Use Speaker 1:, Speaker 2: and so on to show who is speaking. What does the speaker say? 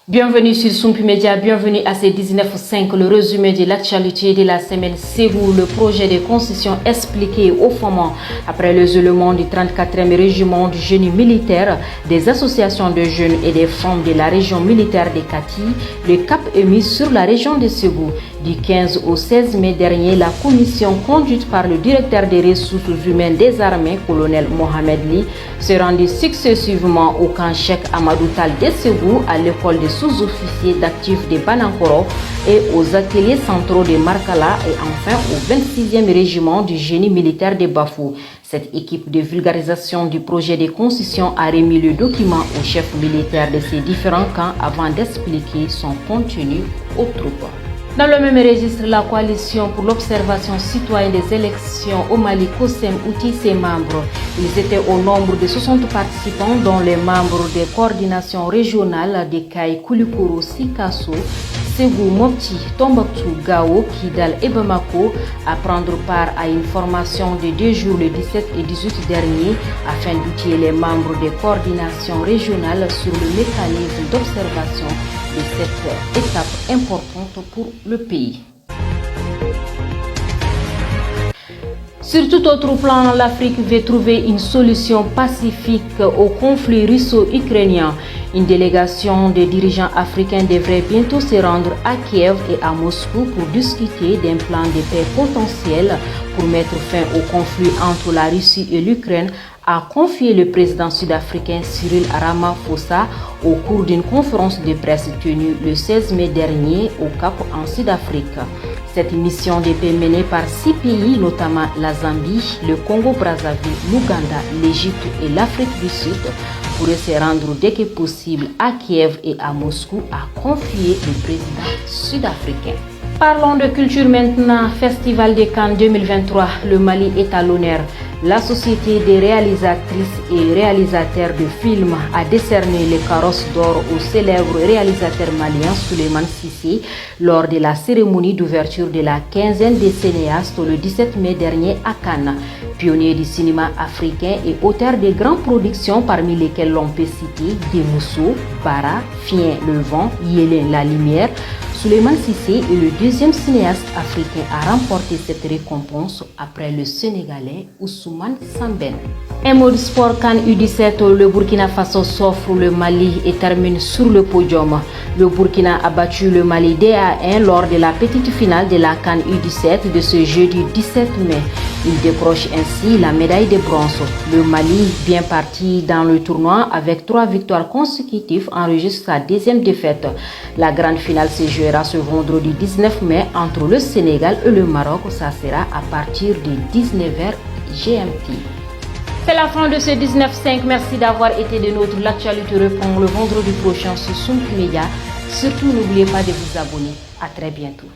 Speaker 1: Bienvenue sur Sumpi Media, bienvenue à ces 19.5, le résumé de l'actualité de la semaine. C'est vous, le projet de concession expliqué au fondement après le isolement du 34e régiment du génie militaire, des associations de jeunes et des femmes de la région militaire de Kati. Le cap est mis sur la région de Ségou. Du 15 au 16 mai dernier, la commission conduite par le directeur des ressources humaines des armées, colonel Mohamed Li, se rendit successivement au camp Cheikh Amadou Tal de Ségou, à l'école des sous-officiers d'actifs de Banankoro et aux ateliers centraux de Markala et enfin au 26e régiment du génie militaire de Bafou. Cette équipe de vulgarisation du projet de concession a remis le document au chef militaire de ces différents camps avant d'expliquer son contenu aux troupes. Dans le même registre, la coalition pour l'observation citoyenne des élections au Mali, COSEM, outille ses membres. Ils étaient au nombre de 60 participants, dont les membres des coordinations régionales de Kaï, Koulikoro, Sikasso, Ségou, Mopti, Tombouctou, Gao, Kidal et Bamako à prendre part à une formation de 2 jours le 17 et 18 dernier afin d'outiller les membres des coordinations régionales sur le mécanisme d'observation de cette étape importante pour le pays. Sur tout autre plan, l'Afrique veut trouver une solution pacifique au conflit russo-ukrainien. Une délégation de dirigeants africains devrait bientôt se rendre à Kiev et à Moscou pour discuter d'un plan de paix potentiel pour mettre fin au conflit entre la Russie et l'Ukraine, a confié le président sud-africain Cyril Ramaphosa au cours d'une conférence de presse tenue le 16 mai dernier au Cap en Sud-Afrique. Cette mission de paix menée par 6 pays, notamment la Zambie, le Congo-Brazzaville, l'Ouganda, l'Égypte et l'Afrique du Sud, pourrait se rendre dès que possible à Kiev et à Moscou, a confié le président sud-africain. Parlons de culture maintenant. Festival de Cannes 2023, le Mali est à l'honneur. La Société des réalisatrices et réalisateurs de films a décerné les carrosses d'or au célèbre réalisateur malien Souleymane Cissé lors de la cérémonie d'ouverture de la quinzaine des cinéastes le 17 mai dernier à Cannes. Pionnier du cinéma africain et auteur de grandes productions parmi lesquelles l'on peut citer Demousso, Bara, Fien le vent, Yélin la lumière, Souleymane Cissé est le deuxième cinéaste africain à remporter cette récompense après le Sénégalais Ousmane Sembène. Un mot de sport Cannes U17, le Burkina Faso s'offre le Mali et termine sur le podium. Le Burkina a battu le Mali 2-1 lors de la petite finale de la Cannes U17 de ce jeudi 17 mai. Il décroche ainsi la médaille de bronze. Le Mali, bien parti dans le tournoi avec 3 victoires consécutives, enregistre sa 2e défaite. La grande finale se jouera ce vendredi 19 mai entre le Sénégal et le Maroc. Ça sera à partir de 19h GMT. C'est la fin de ce 19.5. Merci d'avoir été de notre. L'actualité reprend le vendredi prochain sur Sumpi Media. Surtout, n'oubliez pas de vous abonner. À très bientôt.